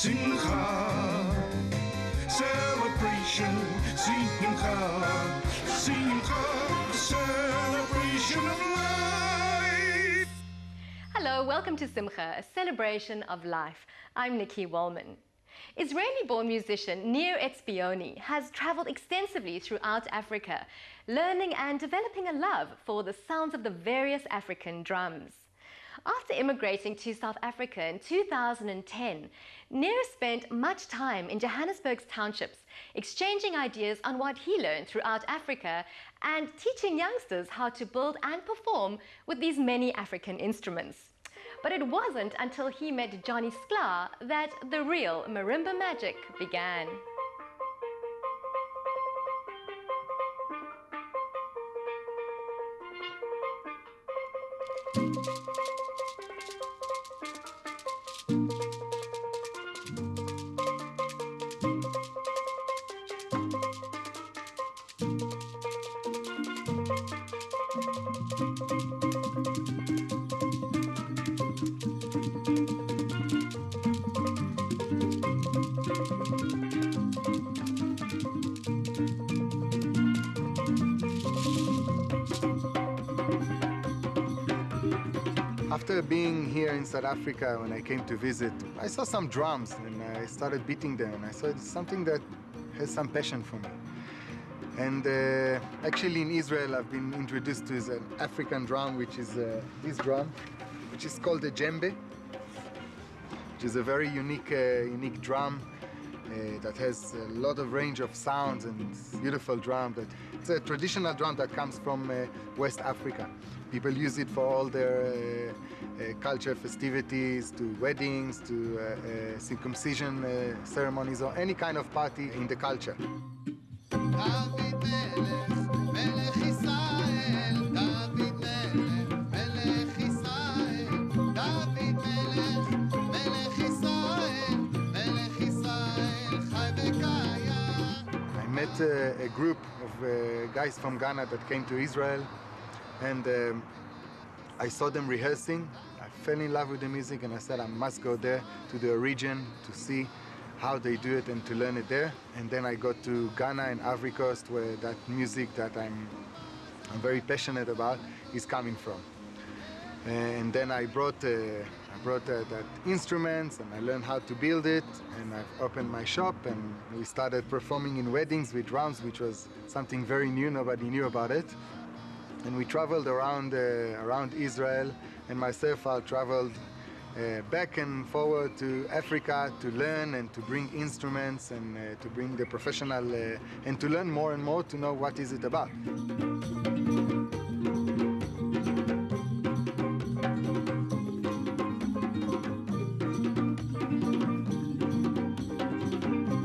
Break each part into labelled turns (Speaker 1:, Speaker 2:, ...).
Speaker 1: Simcha, celebration, Simcha, Simcha, celebration of life.
Speaker 2: Hello, welcome to Simcha, a celebration of life. I'm Nikki Wallman. Israeli-born musician Nir Etzbeony has traveled extensively throughout Africa, learning and developing a love for the sounds of the various African drums. After immigrating to South Africa in 2010, Nir spent much time in Johannesburg's townships, exchanging ideas on what he learned throughout Africa and teaching youngsters how to build and perform with these many African instruments. But it wasn't until he met Johnny Sklar that the real marimba magic began.
Speaker 3: After being here in South Africa, when I came to visit, I saw some drums and I started beating them, and I saw it's something that has some passion for me. And actually in Israel I've been introduced to an African drum, which is this drum, which is called a djembe, which is a very unique drum that has a lot of range of sounds, and it's a beautiful drum. It's a traditional drum that comes from West Africa. People use it for all their culture festivities, to weddings, to circumcision ceremonies, or any kind of party in the culture. I met a group of guys from Ghana that came to Israel, and I saw them rehearsing. I fell in love with the music, and I said I must go there to the region to see how they do it and to learn it there. And then I got to Ghana and Ivory Coast, where that music that I'm very passionate about is coming from. And then I brought that instruments, and I learned how to build it, and I've opened my shop, and we started performing in weddings with drums, which was something very new. Nobody knew about it. And we traveled around Israel, and myself I traveled back and forward to Africa to learn and to bring instruments and to bring the professional and to learn more and more to know what is it about.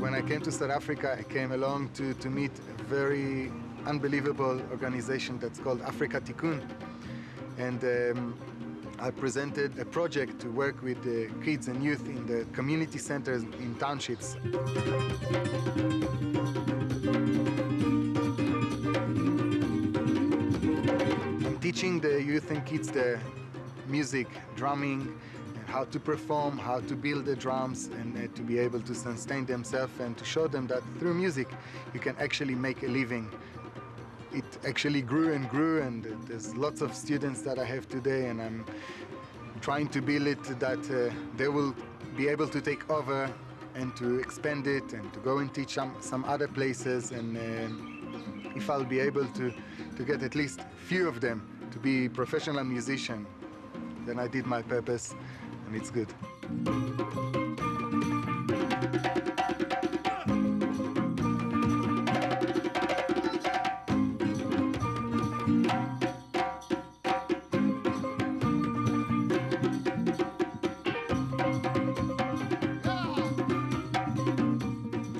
Speaker 3: When I came to South Africa, I came along to meet a very unbelievable organization that's called Africa Tikkun, and I presented a project to work with the kids and youth in the community centers in townships. I'm teaching the youth and kids the music, drumming, how to perform, how to build the drums, and to be able to sustain themselves, and to show them that through music you can actually make a living. It actually grew and grew, and there's lots of students that I have today, and I'm trying to build it that they will be able to take over and to expand it and to go and teach some other places. And if I'll be able to get at least a few of them to be professional musicians, then I did my purpose, and it's good.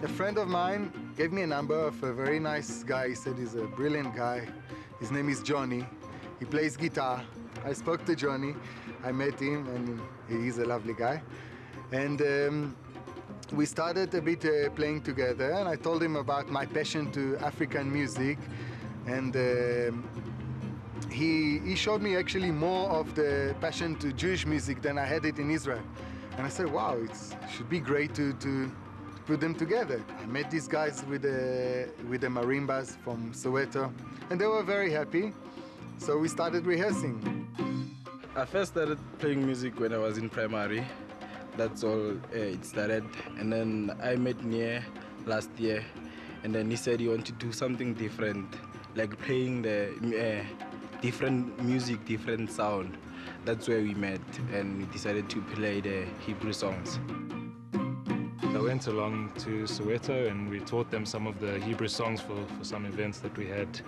Speaker 3: A friend of mine gave me a number of a very nice guy. He said he's a brilliant guy. His name is Johnny. He plays guitar. I spoke to Johnny. I met him, and he's a lovely guy. And we started a bit playing together, and I told him about my passion to African music. And he showed me actually more of the passion to Jewish music than I had it in Israel. And I said, wow, it should be great to put them together. I met these guys with the marimbas from Soweto, and they were very happy. So we started rehearsing.
Speaker 4: I first started playing music when I was in primary. That's all it started. And then I met Nir last year, and then he said he wanted to do something different, like playing the different music, different sound. That's where we met, and we decided to play the Hebrew songs.
Speaker 5: I went along to Soweto and we taught them some of the Hebrew songs for some events that we had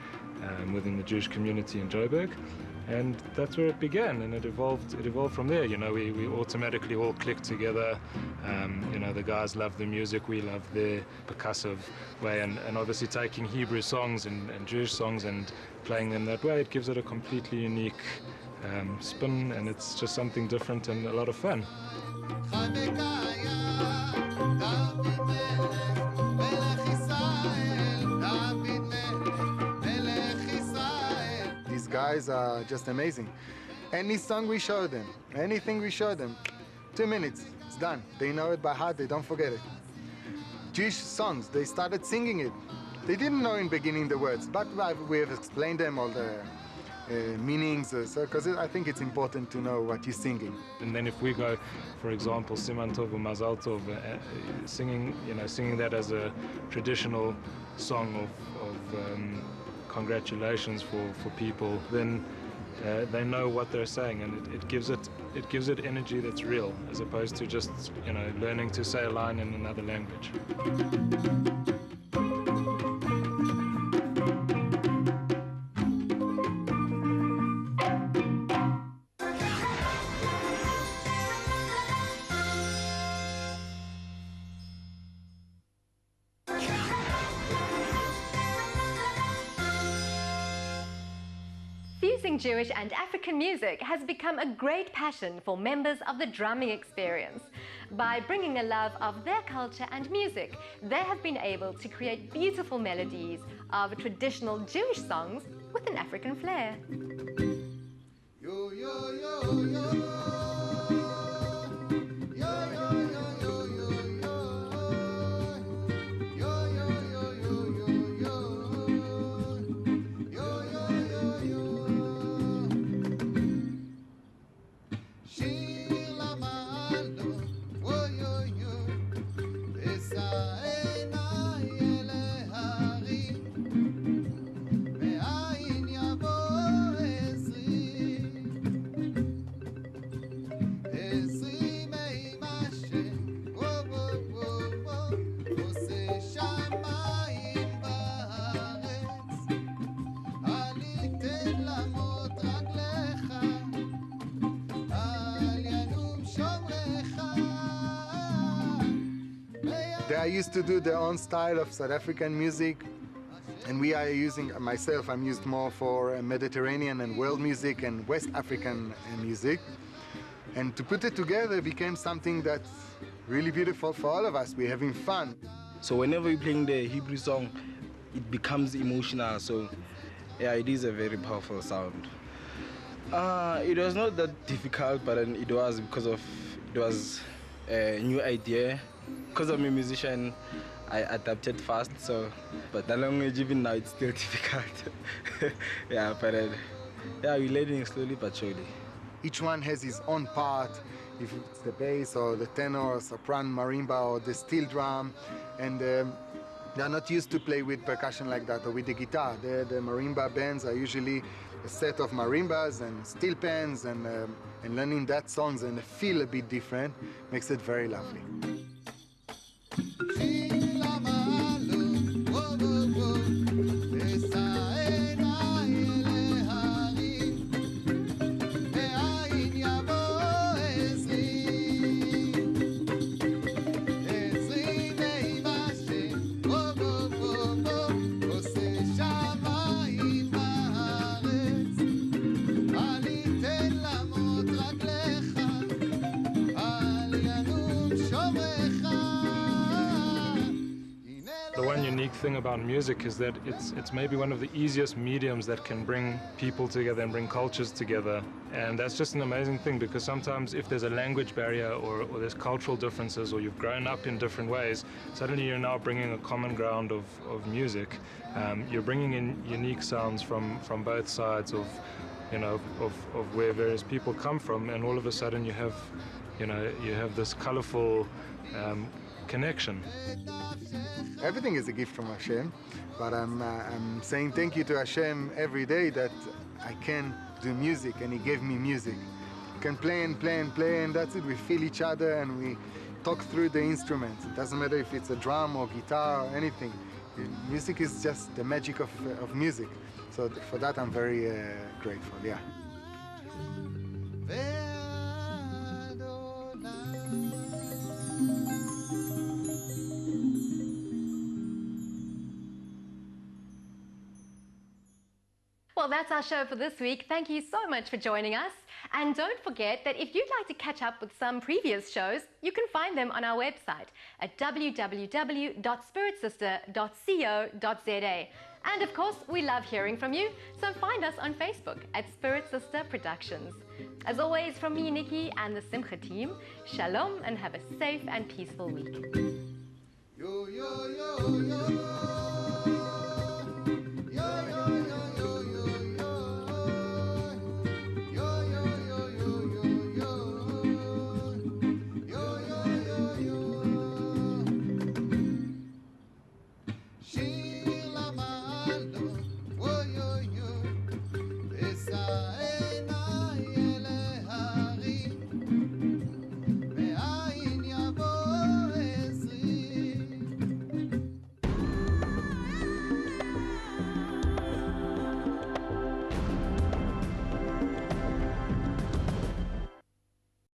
Speaker 5: within the Jewish community in Joburg. And that's where it began, and it evolved from there. You know, we automatically all clicked together. You know, the guys love the music, we love the percussive way, and obviously taking Hebrew songs and Jewish songs and playing them that way, it gives it a completely unique spin, and it's just something different and a lot of fun.
Speaker 3: These guys are just amazing. Any song we show them, anything we show them, 2 minutes, it's done. They know it by heart, they don't forget it. Jewish songs, they started singing it. They didn't know in the beginning the words, but we have explained them all the meanings, because I think it's important to know what you're singing.
Speaker 5: And then if we go, for example, Siman Tov or Mazal Tov, singing that as a traditional song of congratulations for people, then they know what they're saying, and it gives it energy that's real, as opposed to just learning to say a line in another language.
Speaker 2: Fusing Jewish and African music has become a great passion for members of the drumming experience. By bringing a love of their culture and music, they have been able to create beautiful melodies of traditional Jewish songs with an African flair.
Speaker 1: Yo, yo, yo, yo.
Speaker 3: They are used to do their own style of South African music, and we are using, myself, I'm used more for Mediterranean and world music and West African music. And to put it together became something that's really beautiful for all of us. We're having fun.
Speaker 4: So whenever we're playing the Hebrew song, it becomes emotional. So yeah, it is a very powerful sound. It was not that difficult, but then it was because it was a new idea. Because I'm a musician, I adapted fast. So, but the language even now it's still difficult. Yeah, but yeah, we're learning slowly but surely.
Speaker 3: Each one has his own part, if it's the bass or the tenor or soprano marimba or the steel drum, and they're not used to play with percussion like that or with the guitar. The marimba bands are usually a set of marimbas and steel pans, and learning that songs and feel a bit different makes it very lovely.
Speaker 1: Show me.
Speaker 5: unique thing about music is that it's maybe one of the easiest mediums that can bring people together and bring cultures together. And that's just an amazing thing, because sometimes if there's a language barrier or there's cultural differences, or you've grown up in different ways, suddenly you're now bringing a common ground of music. You're bringing in unique sounds from both sides of, you know, of where various people come from, and all of a sudden you have, you know, you have this colorful connection.
Speaker 3: Everything is a gift from Hashem, but I'm saying thank you to Hashem every day that I can do music, and He gave me music. You can play and play and play, and that's it. We feel each other and we talk through the instruments. It doesn't matter if it's a drum or guitar or anything. Music is just the magic of music. So for that I'm very grateful, yeah.
Speaker 2: Well, that's our show for this week. Thank you so much for joining us. And don't forget that if you'd like to catch up with some previous shows, you can find them on our website at www.spiritsister.co.za. And of course, we love hearing from you, so find us on Facebook at Spirit Sister Productions. As always, from me, Nikki, and the Simcha team, shalom and have a safe and peaceful week.
Speaker 1: Yo, yo, yo, yo.